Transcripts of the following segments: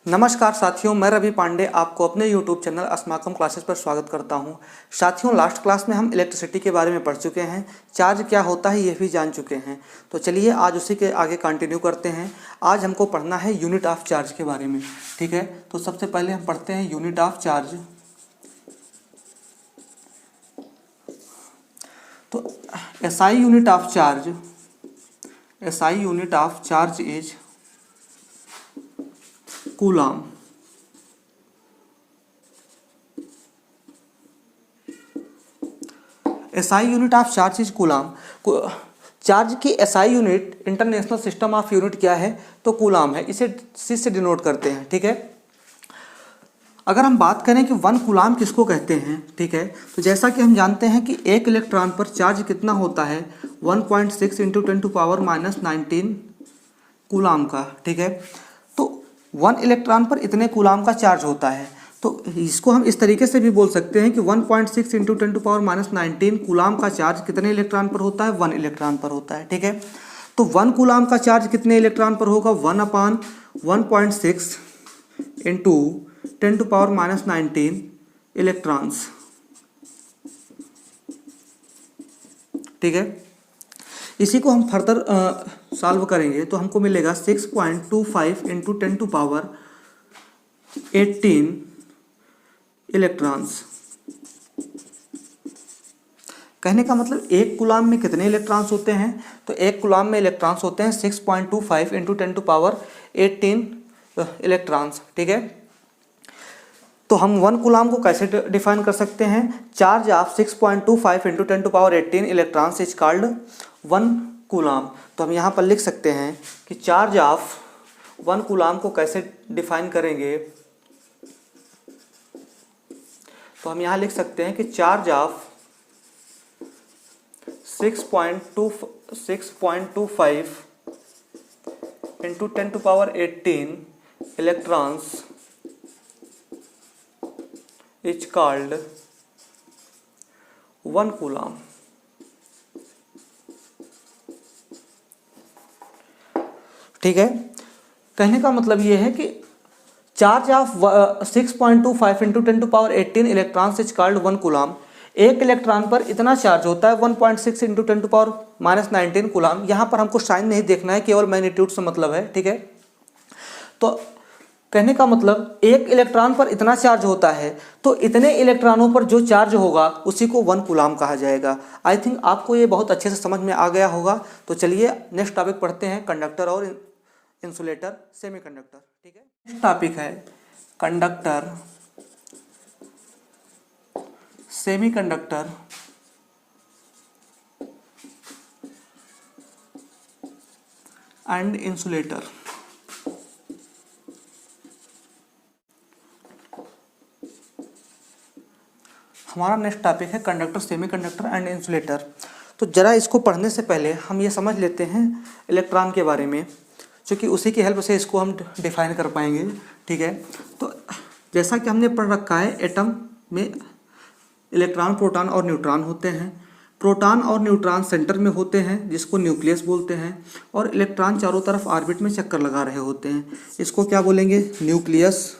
नमस्कार साथियों, मैं रवि पांडे आपको अपने YouTube चैनल अस्माकम क्लासेस पर स्वागत करता हूं। साथियों, लास्ट क्लास में हम इलेक्ट्रिसिटी के बारे में पढ़ चुके हैं, चार्ज क्या होता है ये भी जान चुके हैं। तो चलिए आज उसी के आगे कंटिन्यू करते हैं। आज हमको पढ़ना है यूनिट ऑफ चार्ज के बारे में। ठीक है, तो सबसे पहले हम पढ़ते हैं यूनिट ऑफ चार्ज। तो SI unit of charge, SI unit of charge is coulomb. SI unit of charge is coulomb. Charge की SI unit, international system of unit क्या है? तो कूलम है। इसे C से डिनोट करते हैं। ठीक है, अगर हम बात करें कि 1 कूलम किसको कहते हैं, ठीक है, तो जैसा कि हम जानते हैं कि एक इलेक्ट्रॉन पर चार्ज कितना होता है 1.6 × 10⁻⁻19 कूलम का। ठीक है, तो 1 इलेक्ट्रॉन पर इतने कूलम का चार्ज होता है। तो इसको हम इस तरीके से भी बोल सकते हैं कि 1.6 × 10⁻⁻19 कूलम का चार्ज कितने इलेक्ट्रॉन पर होता है? 1 इलेक्ट्रॉन पर होता है। ठीक है, तो 1 कूलम का चार्ज कितने इलेक्ट्रॉन पर होगा? 1/1.6 × 10⁻⁻19 इलेक्ट्रॉन्स। ठीक है, इसी को हम फर्दर सॉल्व करेंगे तो हमको मिलेगा 6.25 × 10⁻18 इलेक्ट्रॉन्स। कहने का मतलब एक कूलम में कितने इलेक्ट्रॉन्स होते हैं? तो एक कूलम में इलेक्ट्रॉन्स होते हैं 6.25 × 10⁻18 इलेक्ट्रॉन्स। ठीक है, तो हम 1 कूलम को कैसे डिफाइन कर सकते हैं? Charge of 6.25 × 10⁻18 electrons is called 1 coulomb. तो हम यहाँ पर लिख सकते हैं कि चार्ज ऑफ 1 कूलम को कैसे डिफाइन करेंगे? तो हम यहाँ लिख सकते हैं कि charge of 6.25 × 10⁻18 electrons is called 1 coulomb. ठीक है, कहने का मतलब ये है कि charge of 6.25 × 10⁻18 electrons is called 1 coulomb. एक इलेक्ट्रॉन पर इतना चार्ज होता है 1.6 × 10⁻19 कूलम। यहाँ पर हमको साइन नहीं देखना है, केवल मैग्नीट्यूड से मतलब है। ठीक है, तो कहने का मतलब एक इलेक्ट्रॉन पर इतना चार्ज होता है, तो इतने इलेक्ट्रॉनों पर जो चार्ज होगा उसी को 1 कूलम कहा जाएगा। आई थिंक आपको ये बहुत अच्छे से समझ में आ गया होगा। तो चलिए नेक्स्ट टॉपिक पढ़ते हैं, कंडक्टर और इंसुलेटर, सेमीकंडक्टर। ठीक है, नेक्स्ट टॉपिक है कंडक्टर, सेमीकंडक्टर एंड इंसुलेटर। हमारा नेक्स्ट टॉपिक है कंडक्टर, सेमीकंडक्टर एंड इंसुलेटर। तो जरा इसको पढ़ने से पहले हम ये समझ लेते हैं इलेक्ट्रॉन के बारे में, क्योंकि उसी की हेल्प से इसको हम डिफाइन कर पाएंगे। ठीक है, तो जैसा कि हमने पढ़ रखा है, एटम में इलेक्ट्रॉन, प्रोटॉन और न्यूट्रॉन होते हैं। प्रोटॉन और न्यूट्रॉन सेंटर में होते हैं जिसको न्यूक्लियस बोलते हैं, और इलेक्ट्रॉन चारों तरफ ऑर्बिट में चक्कर लगा रहे होते हैं। इसको क्या बोलेंगे? न्यूक्लियस।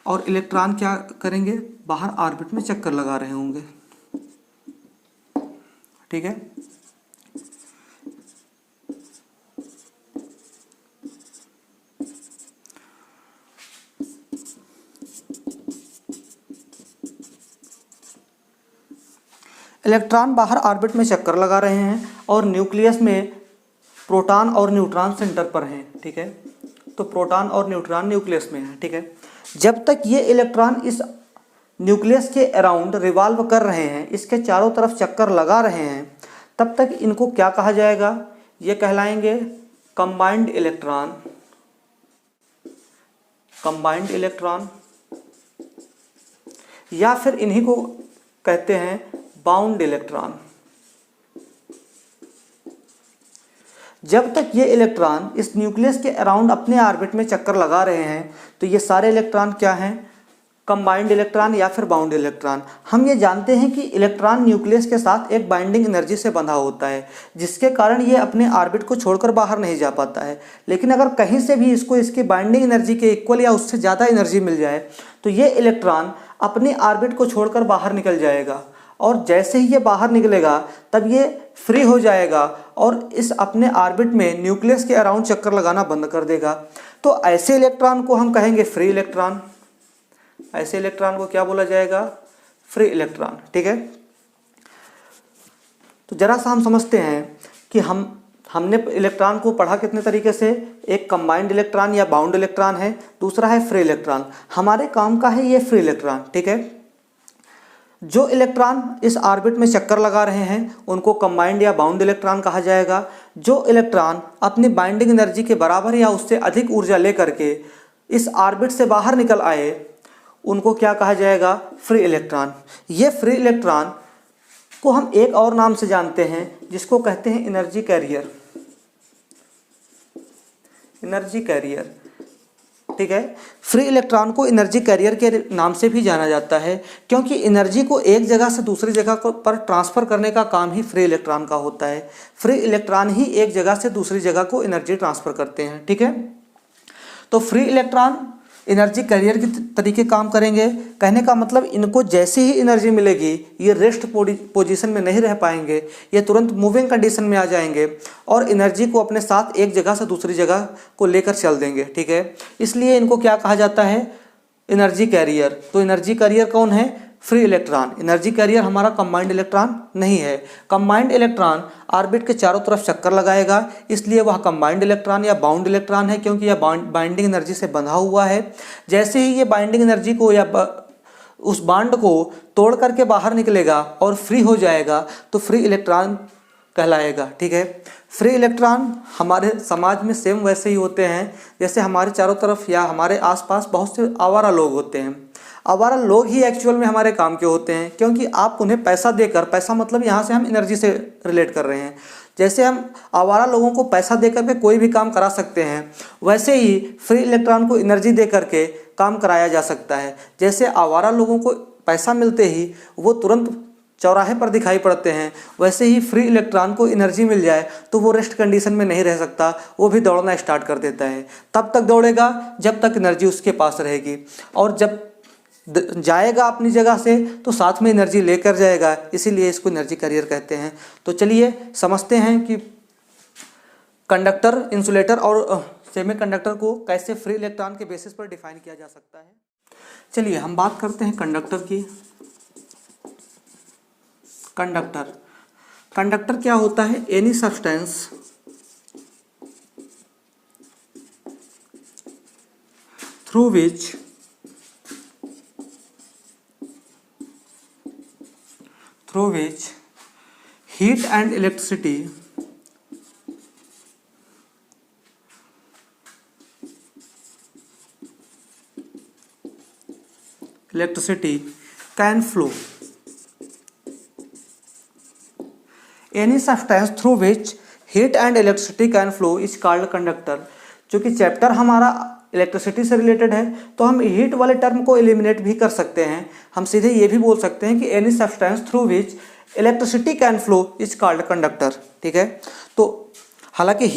और इलेक्ट्रॉन क्या करेंगे? बाहर ऑर्बिट में चक्कर लगा रहे होंगे। ठीक है, इलेक्ट्रॉन बाहर ऑर्बिट में चक्कर लगा रहे हैं और न्यूक्लियस में प्रोटॉन और न्यूट्रॉन सेंटर पर हैं। ठीक है, तो प्रोटॉन और न्यूट्रॉन न्यूक्लियस में है। ठीक है, जब तक ये इलेक्ट्रॉन इस न्यूक्लियस के अराउंड रिवॉल्व कर रहे हैं, इसके चारों तरफ चक्कर लगा रहे हैं, तब तक इनको क्या कहा जाएगा? ये कहलाएंगे कंबाइंड इलेक्ट्रॉन। कंबाइंड इलेक्ट्रॉन, या फिर इन्हीं को कहते हैं बाउंड इलेक्ट्रॉन। जब तक ये इलेक्ट्रॉन इस न्यूक्लियस के अराउंड अपने ऑर्बिट में चक्कर लगा रहे हैं, तो ये सारे इलेक्ट्रॉन क्या हैं? कंबाइंड इलेक्ट्रॉन या फिर बाउंड इलेक्ट्रॉन। हम ये जानते हैं कि इलेक्ट्रॉन न्यूक्लियस के साथ एक बाइंडिंग एनर्जी से बंधा होता है, जिसके कारण ये अपने ऑर्बिट को छोड़कर बाहर नहीं जा पाता है। लेकिन अगर कहीं से भी इसको इसकी बाइंडिंग एनर्जी के इक्वल या उससे ज़्यादा एनर्जी मिल जाए तो ये इलेक्ट्रॉन अपने ऑर्बिट को छोड़कर बाहर निकल जाएगा, और जैसे ही ये बाहर निकलेगा तब ये फ्री हो जाएगा और इस अपने ऑर्बिट में न्यूक्लियस के अराउंड चक्कर लगाना बंद कर देगा। तो ऐसे इलेक्ट्रॉन को हम कहेंगे फ्री इलेक्ट्रॉन। ऐसे इलेक्ट्रॉन को क्या बोला जाएगा? Free electron. ठीक है, तो जरा सा हम समझते हैं कि हमने इलेक्ट्रॉन को पढ़ा कितने तरीके से। एक कंबाइंड इलेक्ट्रॉन या बाउंड इलेक्ट्रॉन है, दूसरा है फ्री इलेक्ट्रॉन। हमारे काम का है ये फ्री इलेक्ट्रॉन। ठीक है, जो इलेक्ट्रॉन इस ऑर्बिट में चक्कर लगा रहे हैं उनको कंबाइंड या बाउंड इलेक्ट्रॉन कहा जाएगा। जो इलेक्ट्रॉन अपनी बाइंडिंग एनर्जी के बराबर या उससे अधिक ऊर्जा लेकर के इस ऑर्बिट से बाहर निकल आए उनको क्या कहा जाएगा? Free electron. ये फ्री इलेक्ट्रॉन को हम एक और नाम से जानते हैं जिसको कहते हैं एनर्जी कैरियर। Energy carrier. ठीक है, फ्री इलेक्ट्रॉन को एनर्जी कैरियर के नाम से भी जाना जाता है, क्योंकि एनर्जी को एक जगह से दूसरी जगह पर ट्रांसफ़र करने का काम ही फ्री इलेक्ट्रॉन का होता है। फ्री इलेक्ट्रॉन ही एक जगह से दूसरी जगह को एनर्जी ट्रांसफ़र करते हैं। ठीक है, तो फ्री इलेक्ट्रॉन एनर्जी कैरियर के तरीके काम करेंगे। कहने का मतलब इनको जैसे ही एनर्जी मिलेगी ये रेस्ट पोजीशन में नहीं रह पाएंगे, ये तुरंत मूविंग कंडीशन में आ जाएंगे और एनर्जी को अपने साथ एक जगह से दूसरी जगह को लेकर चल देंगे। ठीक है, इसलिए इनको क्या कहा जाता है? Energy carrier. तो एनर्जी कैरियर कौन है? Free electron. एनर्जी कैरियर हमारा कंबाइंड इलेक्ट्रॉन नहीं है। कंबाइंड इलेक्ट्रॉन ऑर्बिट के चारों तरफ चक्कर लगाएगा, इसलिए वह कंबाइंड इलेक्ट्रॉन या बाउंड इलेक्ट्रॉन है, क्योंकि यह बाइंडिंग एनर्जी से बंधा हुआ है। जैसे ही ये बाइंडिंग एनर्जी को या उस बांड को तोड़ करके बाहर निकलेगा और फ्री हो जाएगा तो फ्री इलेक्ट्रॉन कहलाएगा। ठीक है, फ्री इलेक्ट्रॉन हमारे समाज में सेम वैसे ही होते हैं जैसे हमारे चारों तरफ या हमारे आसपास बहुत से आवारा लोग होते हैं। आवारा लोग ही एक्चुअल में हमारे काम के होते हैं, क्योंकि आप उन्हें पैसा देकर, पैसा मतलब यहाँ से हम एनर्जी से रिलेट कर रहे हैं, जैसे हम आवारा लोगों को पैसा देकर के कोई भी काम करा सकते हैं, वैसे ही फ्री इलेक्ट्रॉन को एनर्जी दे करके काम कराया जा सकता है। जैसे आवारा लोगों को पैसा मिलते ही वो तुरंत चौराहे पर दिखाई पड़ते हैं, वैसे ही फ्री इलेक्ट्रॉन को एनर्जी मिल जाए तो वो रेस्ट कंडीशन में नहीं रह सकता, वो भी दौड़ना स्टार्ट कर देता है। तब तक दौड़ेगा जब तक एनर्जी उसके पास रहेगी, और जब जाएगा अपनी जगह से तो साथ में एनर्जी लेकर जाएगा, इसीलिए इसको एनर्जी कैरियर कहते हैं। तो चलिए समझते हैं कि कंडक्टर, इंसुलेटर और सेमीकंडक्टर को कैसे फ्री इलेक्ट्रॉन के बेसिस पर डिफाइन किया जा सकता है। चलिए हम बात करते हैं कंडक्टर की। कंडक्टर क्या होता है? Any substance through which heat and electricity can flow. Any substance through which heat and electricity can flow is called conductor। चूँकि चैप्टर हमारा इलेक्ट्रिसिटी से रिलेटेड है तो हम हीट वाले टर्म को एलिमिनेट भी कर सकते हैं। हम सीधे ये भी बोल सकते हैं कि any substance through which electricity can flow is called conductor. ठीक है, तो हालांकि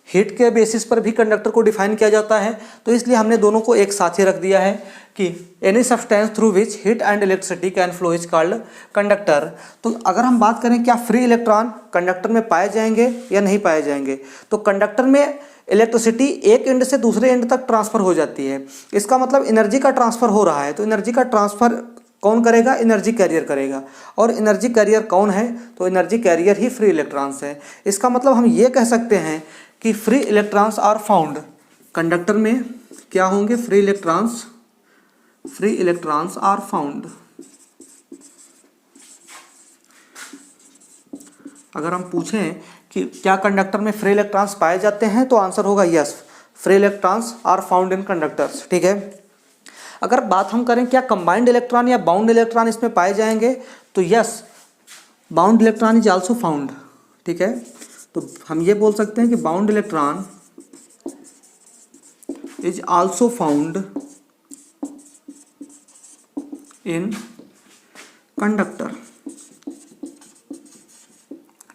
हीट के बेसिस पर भी कंडक्टर को डिफाइन किया जाता है, तो इसलिए हमने दोनों को एक साथ ही रख दिया है कि any substance through which heat and electricity can flow is called conductor. तो अगर हम बात करें क्या फ्री इलेक्ट्रॉन कंडक्टर में पाए जाएंगे या नहीं पाए जाएंगे, तो कंडक्टर में इलेक्ट्रिसिटी एक एंड से दूसरे एंड तक ट्रांसफ़र हो जाती है। इसका मतलब एनर्जी का ट्रांसफ़र हो रहा है, तो एनर्जी का ट्रांसफ़र कौन करेगा? एनर्जी कैरियर करेगा। और एनर्जी कैरियर कौन है? तो एनर्जी कैरियर ही फ्री इलेक्ट्रॉन्स है। इसका मतलब हम ये कह सकते हैं कि free electrons are found. Conductor में क्या होंगे? Free electrons are found. अगर हम पूछें कि क्या कंडक्टर में फ्री इलेक्ट्रॉन्स पाए जाते हैं, तो आंसर होगा yes, free electrons are found in conductors. ठीक है, अगर बात हम करें क्या कंबाइंड इलेक्ट्रॉन या बाउंड इलेक्ट्रॉन इसमें पाए जाएंगे, तो yes, bound electron is also found. ठीक है, तो हम ये बोल सकते हैं कि bound electron is also found in conductor,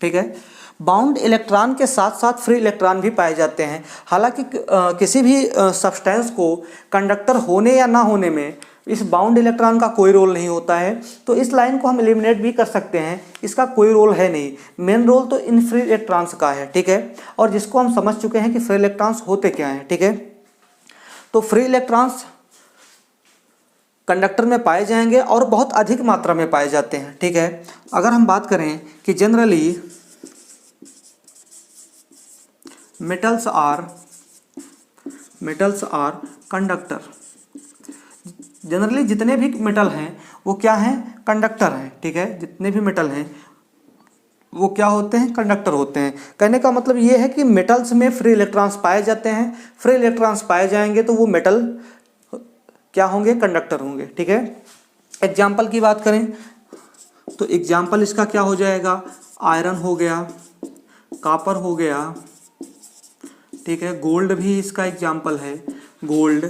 ठीक है। बाउंड इलेक्ट्रॉन के साथ साथ फ्री इलेक्ट्रॉन भी पाए जाते हैं। हालांकि किसी भी सब्सटेंस को कंडक्टर होने या ना होने में इस बाउंड इलेक्ट्रॉन का कोई रोल नहीं होता है, तो इस लाइन को हम एलिमिनेट भी कर सकते हैं, इसका कोई रोल है नहीं। मेन रोल तो इन फ्री इलेक्ट्रॉन्स का है, ठीक है। और जिसको हम समझ चुके हैं कि फ्री इलेक्ट्रॉन्स होते क्या हैं, ठीक है। तो फ्री इलेक्ट्रॉन्स कंडक्टर में पाए जाएंगे और बहुत अधिक मात्रा में पाए जाते हैं, ठीक है। अगर हम बात करें कि generally metals are conductor, generally जितने भी मेटल हैं वो क्या हैं, कंडक्टर हैं, ठीक है। जितने भी मेटल हैं वो क्या होते हैं, कंडक्टर होते हैं। कहने का मतलब ये है कि मेटल्स में फ्री इलेक्ट्रॉन्स पाए जाते हैं, फ्री इलेक्ट्रॉन्स पाए जाएंगे तो वो मेटल क्या होंगे, कंडक्टर होंगे, ठीक है। एग्जाम्पल की बात करें तो एग्जाम्पल इसका क्या हो जाएगा, आयरन हो गया, कॉपर हो गया, ठीक है। गोल्ड भी इसका एग्जाम्पल है, गोल्ड,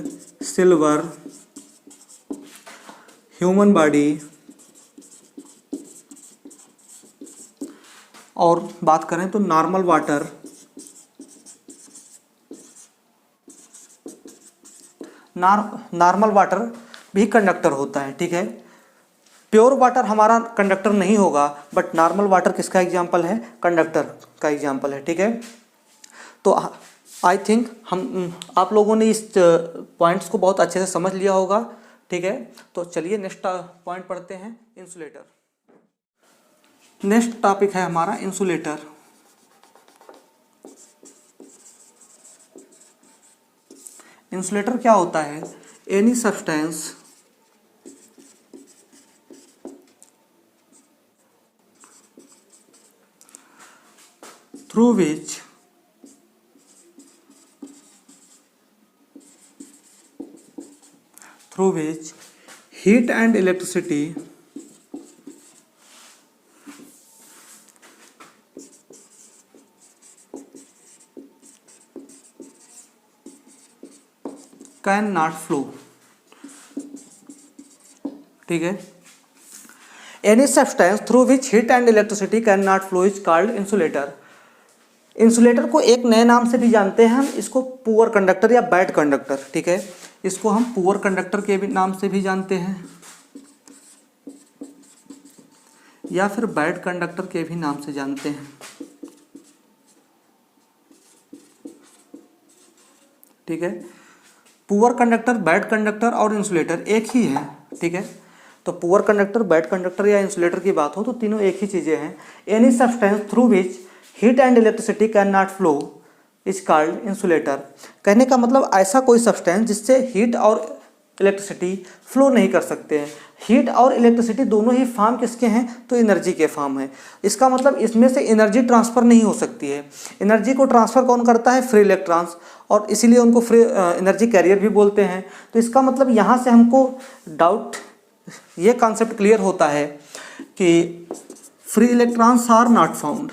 सिल्वर, ह्यूमन बॉडी। और बात करें तो नॉर्मल वाटर, नॉर्मल वाटर भी कंडक्टर होता है, ठीक है। प्योर वाटर हमारा कंडक्टर नहीं होगा, बट नॉर्मल वाटर किसका एग्जाम्पल है, कंडक्टर का एग्जाम्पल है, ठीक है। तो आई थिंक आप लोगों ने इस पॉइंट्स को बहुत अच्छे से समझ लिया होगा, ठीक है। तो चलिए नेक्स्ट पॉइंट पढ़ते हैं, इंसुलेटर। नेक्स्ट टॉपिक है हमारा इंसुलेटर। इंसुलेटर क्या होता है, any substance through which heat and electricity can not flow, ठीक है। Any substance through which heat and electricity can not flow is called insulator. Insulator को एक नए नाम से भी जानते हैं हम, इसको पुअर कंडक्टर या बैड कंडक्टर, ठीक है। इसको हम पुअर कंडक्टर के भी नाम से भी जानते हैं या फिर बैड कंडक्टर के भी नाम से जानते हैं, ठीक है। पुअर कंडक्टर, बैड कंडक्टर और इंसुलेटर एक ही है, ठीक है। तो पुअर कंडक्टर, बैड कंडक्टर या इंसुलेटर की बात हो तो तीनों एक ही चीज़ें हैं। Any substance through which heat and electricity can not flow is called insulator. कहने का मतलब ऐसा कोई सब्सटेंस जिससे हीट और इलेक्ट्रिसिटी फ्लो नहीं कर सकते हैं। हीट और इलेक्ट्रिसिटी दोनों ही फॉर्म किसके हैं, तो एनर्जी के फॉर्म है। इसका मतलब इसमें से एनर्जी ट्रांसफ़र नहीं हो सकती है। एनर्जी को ट्रांसफ़र कौन करता है, फ्री इलेक्ट्रॉन्स, और इसीलिए उनको फ्री एनर्जी कैरियर भी बोलते हैं। तो इसका मतलब यहाँ से हमको डाउट, ये कॉन्सेप्ट क्लियर होता है कि free electrons are not found,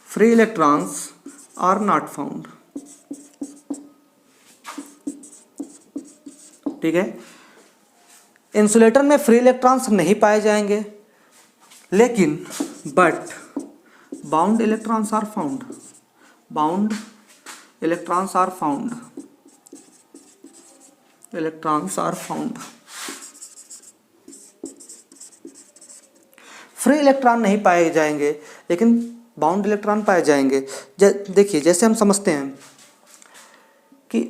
free electrons are not found, ठीक है। इंसुलेटर में फ्री इलेक्ट्रॉन्स नहीं पाए जाएंगे, लेकिन but bound electrons are found, bound electrons are found, electrons are found. Free electron नहीं पाए जाएंगे लेकिन बाउंड इलेक्ट्रॉन पाए जाएंगे। देखिए जैसे हम समझते हैं कि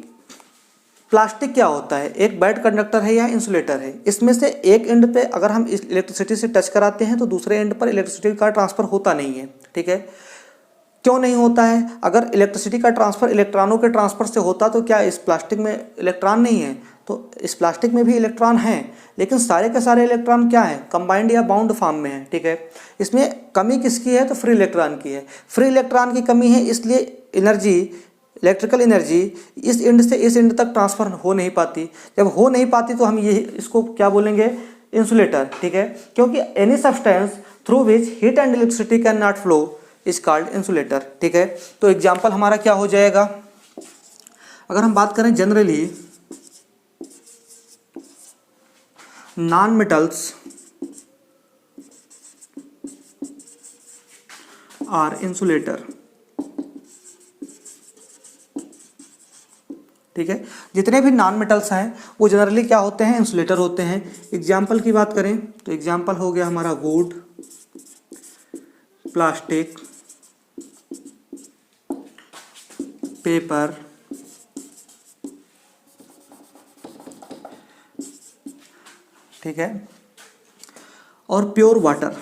प्लास्टिक क्या होता है, एक बैड कंडक्टर है या इंसुलेटर है। इसमें से एक एंड पे अगर हम इलेक्ट्रिसिटी से टच कराते हैं तो दूसरे एंड पर इलेक्ट्रिसिटी का ट्रांसफ़र होता नहीं है, ठीक है। क्यों नहीं होता है, अगर इलेक्ट्रिसिटी का ट्रांसफ़र इलेक्ट्रॉनों के ट्रांसफ़र से होता तो क्या इस प्लास्टिक में इलेक्ट्रॉन नहीं है, तो इस प्लास्टिक में भी इलेक्ट्रॉन हैं, लेकिन सारे के सारे इलेक्ट्रॉन क्या है, कंबाइंड या बाउंड फॉर्म में है, ठीक है। इसमें कमी किसकी है, तो फ्री इलेक्ट्रॉन की है। फ्री इलेक्ट्रॉन की कमी है, इसलिए एनर्जी, इलेक्ट्रिकल एनर्जी इस एंड से इस एंड तक ट्रांसफ़र हो नहीं पाती। जब हो नहीं पाती तो हम ये इसको क्या बोलेंगे, इंसुलेटर, ठीक है। क्योंकि any substance through which heat and electricity can not flow is called insulator, ठीक है। तो एग्जाम्पल हमारा क्या हो जाएगा, अगर हम बात करें generally non metals are insulator. ठीक है, जितने भी नॉन मेटल्स हैं वो जनरली क्या होते हैं, इंसुलेटर होते हैं। एग्जाम्पल की बात करें तो एग्जाम्पल हो गया हमारा वुड, प्लास्टिक, पेपर, ठीक है, और प्योर वाटर।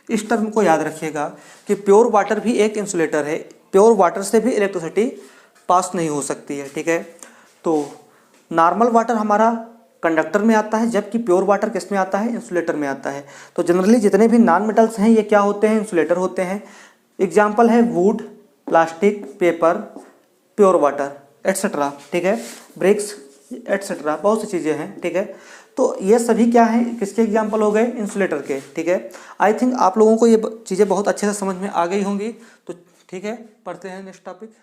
इस टर्म को याद रखिएगा कि प्योर वाटर भी एक इंसुलेटर है। प्योर वाटर से भी इलेक्ट्रिसिटी पास नहीं हो सकती है। ठीक है, तो नॉर्मल वाटर हमारा कंडक्टर में आता है, जबकि प्योर वाटर किस में आता है, इंसुलेटर में आता है। तो जनरली जितने भी नॉन मेटल्स हैं ये क्या होते हैं, इंसुलेटर होते हैं। एग्जाम्पल है would, plastic, paper, pure water etcetera. ठीक है, ब्रिक्स एट्सेट्रा, बहुत सी चीज़ें हैं। ठीक है, तो ये सभी क्या हैं, किसके एग्जाम्पल हो गए, इंसुलेटर के। ठीक है, आई थिंक आप लोगों को ये चीज़ें बहुत अच्छे से समझ में आ गई होंगी। तो ठीक है, पढ़ते हैं नेक्स्ट टॉपिक।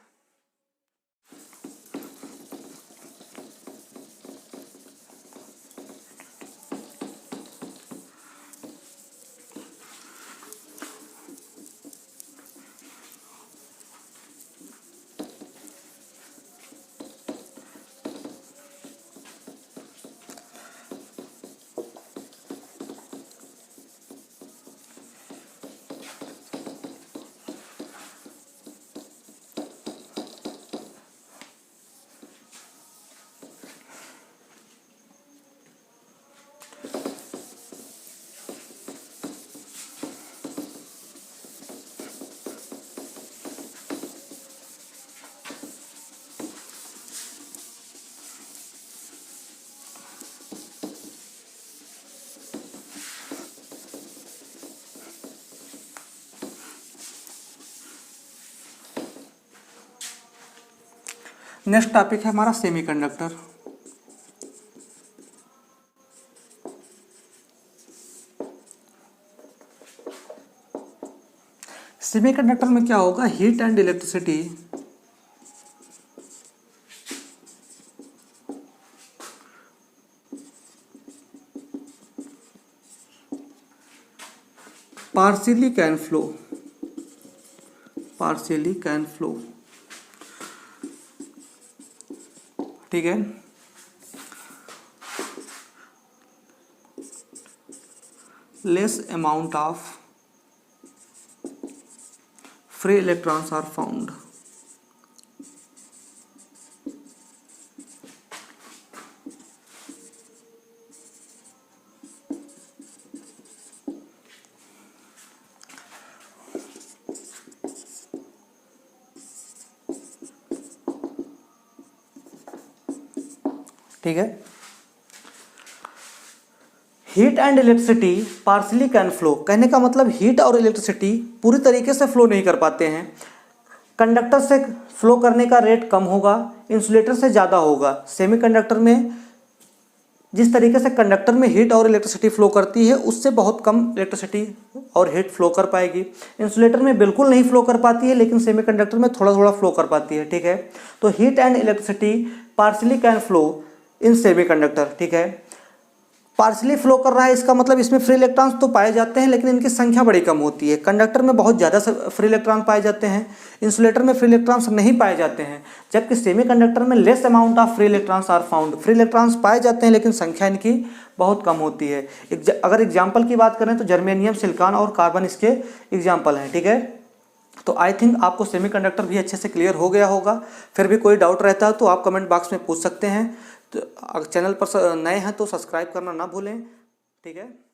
नेक्स्ट टॉपिक है हमारा सेमीकंडक्टर। सेमीकंडक्टर में क्या होगा, heat and electricity partially can flow, partially can flow। ठीक है, less amount of free electrons are found. ठीक है, heat and electricity partially can flow, कहने का मतलब हीट और इलेक्ट्रिसिटी पूरी तरीके से फ्लो नहीं कर पाते हैं। कंडक्टर से फ्लो करने का रेट कम होगा, इंसुलेटर से ज़्यादा होगा। सेमीकंडक्टर में जिस तरीके से कंडक्टर में हीट और इलेक्ट्रिसिटी फ्लो करती है उससे बहुत कम इलेक्ट्रिसिटी और हीट फ्लो कर पाएगी। इंसुलेटर में बिल्कुल नहीं फ्लो कर पाती है, लेकिन सेमीकंडक्टर में थोड़ा थोड़ा फ्लो कर पाती है। ठीक है, तो heat and electricity partially can flow in semiconductor. ठीक है, पार्शली फ्लो कर रहा है इसका मतलब इसमें फ्री इलेक्ट्रॉन्स तो पाए जाते हैं, लेकिन इनकी संख्या बड़ी कम होती है। कंडक्टर में बहुत ज़्यादा फ्री इलेक्ट्रॉन पाए जाते हैं, इंसुलेटर में फ्री इलेक्ट्रॉन्स नहीं पाए जाते हैं, जबकि सेमीकंडक्टर में less amount of free electrons are found. Free electrons पाए जाते हैं लेकिन संख्या इनकी बहुत कम होती है। अगर एग्जाम्पल की बात करें तो जर्मेनियम, सिलिकॉन और कार्बन इसके एग्जाम्पल हैं। ठीक है, तो आई थिंक आपको सेमीकंडक्टर भी अच्छे से क्लियर हो गया होगा। फिर भी कोई डाउट रहता है तो आप कमेंट बॉक्स में पूछ सकते हैं। तो चैनल पर नए हैं तो सब्सक्राइब करना ना भूलें। ठीक है।